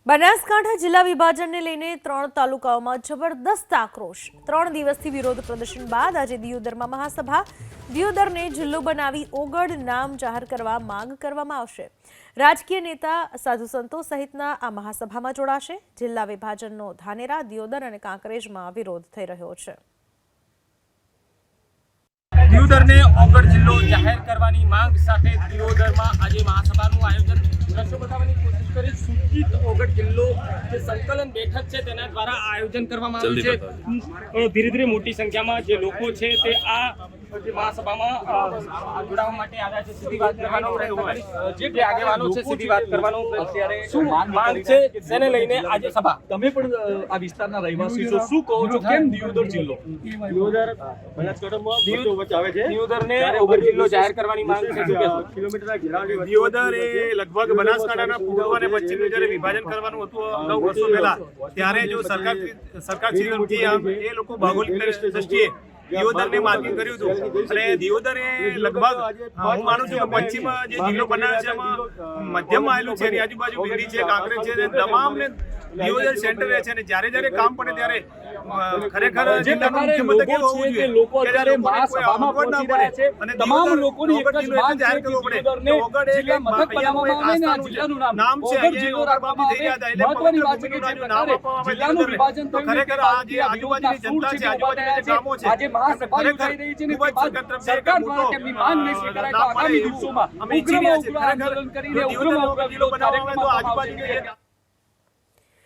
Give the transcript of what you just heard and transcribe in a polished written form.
બનાસકાંઠા જિલ્લા વિભાજનને લઈને 3 તાલુકાઓમાં જબરદસ્ત આક્રોશ। 3 દિવસથી વિરોધ પ્રદર્શન બાદ આજે દિયોદરમાં મહાસભા। દિયોદરને જિલ્લો બનાવી ઓગળ નામ જાહેર કરવા માંગ કરવામાં આવશે। રાજકીય નેતા, સાધુ સંતો સહિતના આ મહાસભામાં જોડાશે। જિલ્લા વિભાજનનો ધાનેરા, દિયોદર અને કાંકરેજમાં વિરોધ થઈ રહ્યો છે। દિયોદરને ઓગળ જિલ્લો જાહેર કરવાની માંગ સાથે દિયોદરમાં આજે મહાસભાનું આયોજન દ્રશ્યો બતાવવાની કોશિશ કરી। સૂચિત ઓગળ જિલ્લો જે સંકલન બેઠક છે તેના દ્વારા આયોજન કરવામાં આવ્યું છે। ધીરે ધીરે મોટી સંખ્યામાં જે લોકો છે તે આ મહાસભામાં જોડાવા માટે આવ્યા છે। સીધી વાત કરવાનો જે આગેવાનો છે સીધી વાત કરવાનો અત્યારે શું માંગ છે તેને લઈને આજે સભા। તમે પણ આ વિસ્તારના રહેવાસી છો, શું કહો છો, કેમ દિયોદર જિલ્લો? દિયોદર બનાસકાંઠામાં આવે છે। દિયોદરને ઓગળ જિલ્લો જાહેર કરવાની માંગ છે। કિલોમીટરના ઘેરાવની દિયોદર એ લગભગ બનાસકાંઠાના પૂર્વ અને પશ્ચિમનું જ્યારે વિભાજન કરવાનું હતું અગાઉ વર્ષો પહેલા, ત્યારે જો સરકારથી એ લોકો ભૌગોલિક દ્રષ્ટિએ દિયોદરને માર્કિંગ કર્યું હતું અને દિયોદર એ લગભગ હું માનું છું કે પશ્ચિમ જે જિલ્લો બનાવ્યો છે એમાં મધ્યમાં આવેલું છે, એની આજુબાજુ બિંડી છે, કાંકરેજ છે, તમામને દિયોદર સેન્ટર રહે છે અને જ્યારે કામ પડે ત્યારે ખરેખર જિલ્લાનું મુખ્ય મથક એવું હોવું જોઈએ લોકો કે અત્યારે લોકોને કોઈ મહાસભામાં અગવડ ના પહોંચી રહ્યા છે પડે અને તમામ લોકોની એક જ દિયોદર માંગ જાહેર છે કે કરવો પડે દિયોદરને ઓગળ એ જિલ્લા મથક બનાવવામાં આવે ને આ જિલ્લાનું નામ ઓગળ જિલ્લો રાખવામાં આવે। મહત્વની વાત છે કે જે પ્રકારે જિલ્લાનું વિભાજન થયું ખરેખર આ જે આજુબાજુની જનતા છે, આજુબાજુના જે ગામો છે, આજે મહાસભા યોજાઈ રહી છે ને તે બાદ સરકાર દ્વારા તેમની માંગ નહીં સ્વીકારાય તો આગામી દિવસોમાં ઉગ્રમાં ઉગ્ર આંદોલન કરીને ઉગ્રમાં ઉગ્ર વિરોધ કાર્યક્રમ આજુબાજુ